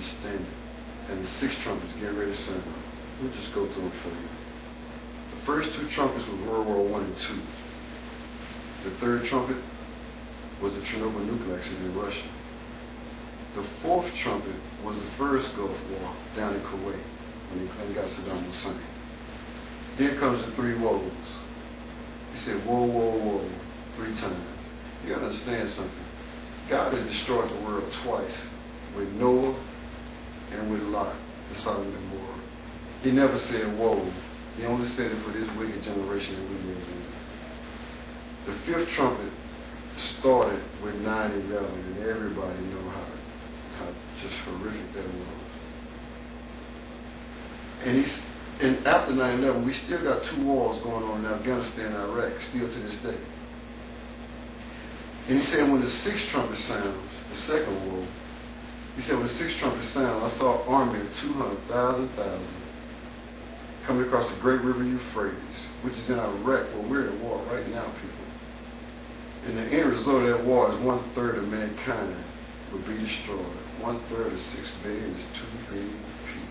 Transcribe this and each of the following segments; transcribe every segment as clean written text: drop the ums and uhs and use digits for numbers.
understand it. And the sixth trumpet is getting ready to sound. We'll just go through them for you. The first two trumpets was World War I and II. The third trumpet was the Chernobyl nuclear accident in Russia. The fourth trumpet was the first Gulf War down in Kuwait when they got Saddam Hussein. Then comes the three woes. He said, whoa, whoa, whoa, 3 times. You gotta understand something. God has destroyed the world twice, with Noah and with Lot, the Sodom and Gomorrah. He never said, whoa. He only said it for this wicked generation that we live in. The fifth trumpet started with 9/11, and everybody know how just horrific that was. And after 9/11, we still got 2 wars going on in Afghanistan and Iraq, still to this day. And he said when the sixth trumpet sounds, the second war, he said when the sixth trumpet sounds, I saw an army of 200,000 coming across the great river Euphrates, which is in Iraq, where we're at war right now, people. And the end result of that war is 1/3 of mankind will be destroyed. 1/3 of 6 billion is 2 billion people.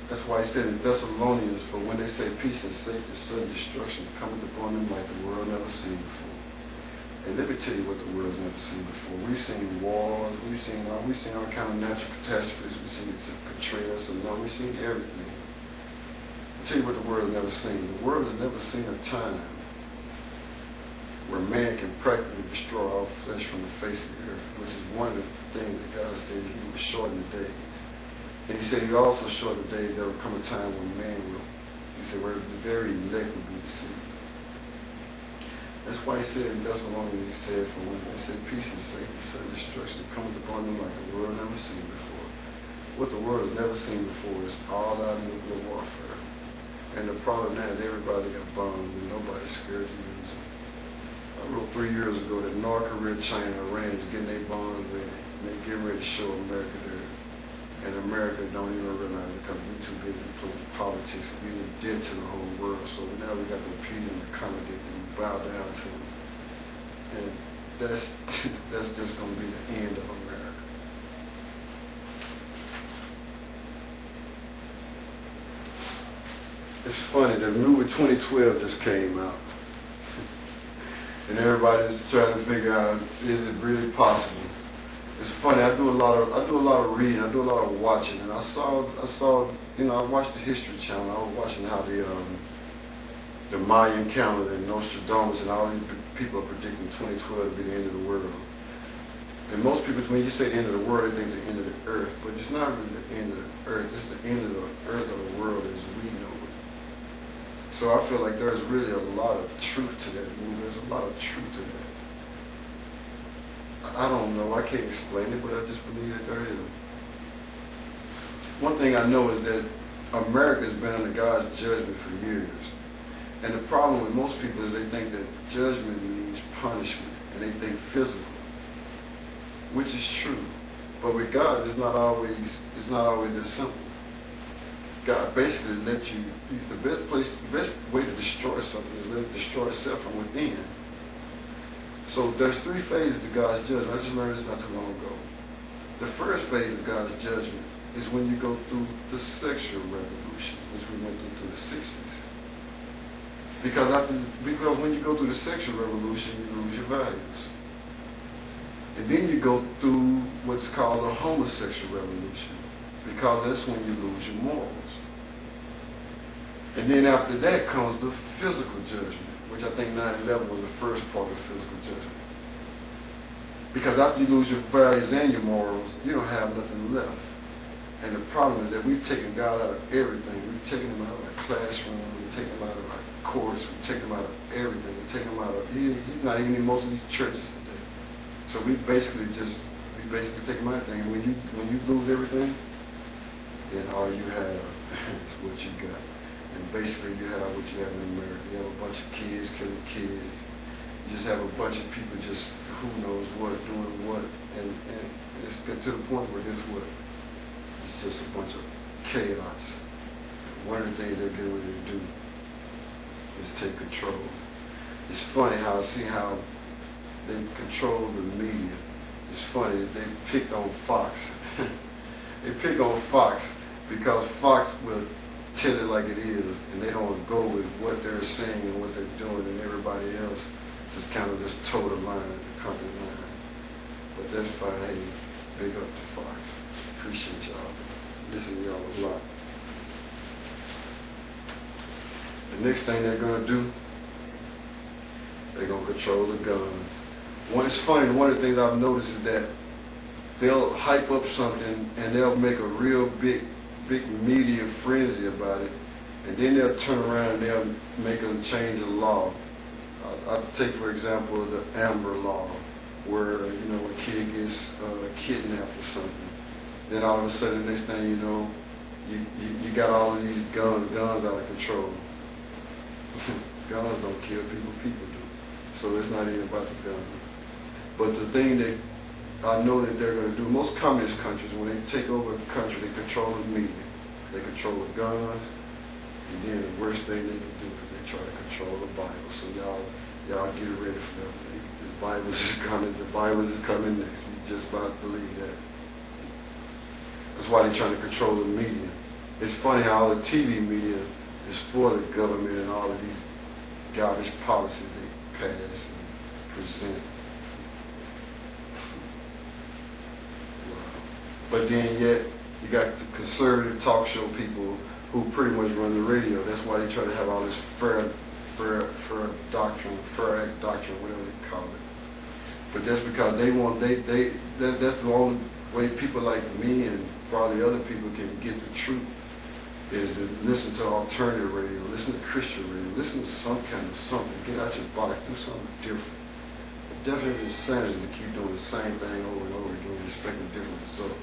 That's why he said in Thessalonians, for when they say peace and safety, sudden destruction cometh upon them like the world never seen before. And let me tell you what the world's never seen before. We've seen wars, we've seen all kind of natural catastrophes, we've seen Katrina, tsunami, we've seen everything. I'll tell you what the world's never seen. The world has never seen a time where man can practically destroy all flesh from the face of the earth, which is one of the things that God said he would shorten the days. And he said he also shortened the days. There will come a time when man will, he said, where the very elect will be deceived. That's why he said in Thessalonians, he said, for when he said peace and safety, sudden destruction cometh upon them like the world never seen before. What the world has never seen before is all out nuclear warfare. And the problem now is everybody got bombs and nobody's scared to use them. I wrote 3 years ago that North Korea, China, Iran is getting their bombs ready. And they're getting ready to show America there. And America don't even realize it because we're too busy playing politics. We're dead to the whole world. So now we got to appease and accommodate them, bow down to them. And that's just going to be the end of America. It's funny, the movie 2012 just came out. And everybody's trying to figure out, is it really possible? It's funny, I do a lot of reading, I do a lot of watching, and I saw, you know, I watched the History Channel. I was watching how the Mayan calendar and Nostradamus and all these people are predicting 2012 to be the end of the world. And most people, when you say the end of the world, they think the end of the earth, but it's not really the end of the earth. It's the end of the earth of the world as we know it. So I feel like there's really a lot of truth to that movie. There's a lot of truth to that. I don't know, I can't explain it, but I just believe that there is. One thing I know is that America's been under God's judgment for years. And the problem with most people is they think that judgment means punishment, and they think physical, which is true. But with God, it's not always this simple. God basically let you, the best way to destroy something is let it destroy itself from within. So there's 3 phases of God's judgment. I just learned this not too long ago. The first phase of God's judgment is when you go through the sexual revolution, which we went through the 60s. Because when you go through the sexual revolution, you lose your values. And then you go through what's called the homosexual revolution, because that's when you lose your morals. And then after that comes the physical judgment, which I think 9/11 was the first part of physical judgment. Because after you lose your values and your morals, you don't have nothing left. And the problem is that we've taken God out of everything. We've taken him out of our classroom, we've taken him out of our courts, we've taken him out of everything. We've taken him out of, he's not even in most of these churches today. So we basically take him out of everything. And when you lose everything, then all you have is what you got. And basically you have what you have in America. You have a bunch of kids killing kids. You just have a bunch of people just who knows what, doing what. And it's to the point where it's just a bunch of chaos. One of the things they're getting ready to do is take control. It's funny how I see how they control the media. It's funny, they picked on Fox. They pick on Fox because Fox will tell it like it is, and they don't go with what they're saying and what they're doing, and everybody else just kind of just toe the line, the company line. But that's fine. Hey, big up to Fox. Appreciate y'all. Listen to y'all a lot. The next thing they're gonna do, they're gonna control the guns. It's funny, one of the things I've noticed is that they'll hype up something and they'll make a real big media frenzy about it, and then they'll turn around and they'll make a change of law. I'll take for example the Amber Law, where a kid gets kidnapped or something. Then all of a sudden, the next thing you know, you got all of these guns out of control. Guns don't kill people, people do. So it's not even about the gun. But the thing that I know that they're going to do, most communist countries, when they take over a country, they control the media. They control the guns, and then the worst thing they can do is they try to control the Bible. So y'all get ready for that. The Bible is coming. The Bible is coming next. You just about to believe that. That's why they're trying to control the media. It's funny how all the TV media is for the government and all of these garbage policies they pass and present. But then yet, you got the conservative talk show people who pretty much run the radio. That's why they try to have all this fair doctrine, fair act doctrine, whatever they call it. But that's because they want, that's the only way people like me and probably other people can get the truth, is to listen to alternative radio, listen to Christian radio, listen to some kind of something, get out your box, do something different. It definitely is insanity to keep doing the same thing over and over again, expecting different results.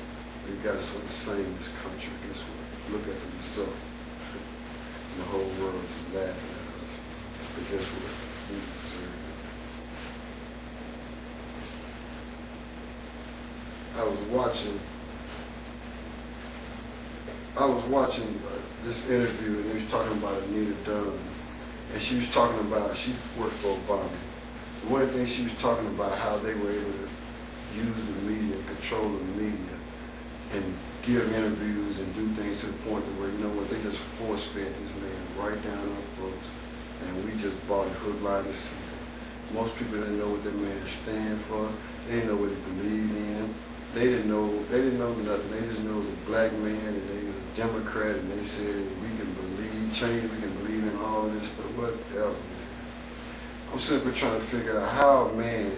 We've got something the same in this country. Guess what? Look at the result. And the whole world is laughing at us. But guess what? We deserve it. I was watching this interview, and he was talking about Anita Dunn, and she was talking about, she worked for Obama. One of the things she was talking about, how they were able to use the media, control the media, and give interviews and do things to the point to where, they just force-fed this man right down our throats, and we just bought it hook, line, and sinker. Most people didn't know what that man stand for. They didn't know what he believed in. They didn't know nothing. They just knew it was a black man and they was a Democrat, and they said we can believe change, we can believe in all of this stuff, whatever, man. I'm simply trying to figure out how a man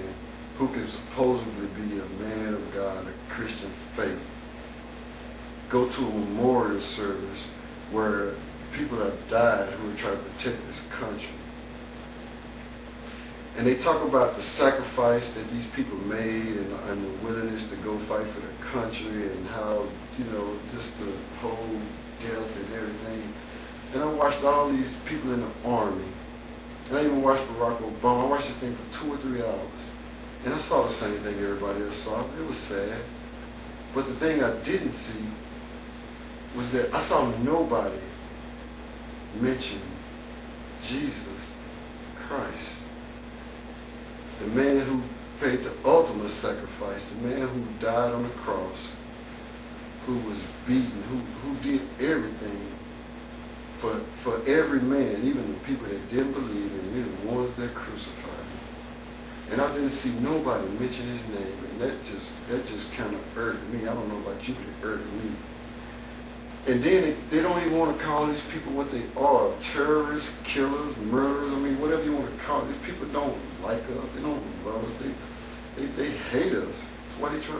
who can supposedly be a man of God, a Christian faith, go to a memorial service where people have died who are trying to protect this country. And they talk about the sacrifice that these people made and the willingness to go fight for the country and how, just the whole death and everything. And I watched all these people in the army. And I even watched Barack Obama. I watched this thing for 2 or 3 hours. And I saw the same thing everybody else saw. It was sad. But the thing I didn't see was that I saw nobody mention Jesus Christ. The man who paid the ultimate sacrifice, the man who died on the cross, who was beaten, who did everything for every man, even the people that didn't believe in him, even the ones that crucified him. And I didn't see nobody mention his name, and that just kind of irked me. I don't know about you, but it irked me. And then they don't even want to call these people what they are, terrorists, killers, murderers, whatever you want to call it. These people don't like us, they don't love us, they hate us. That's why they try to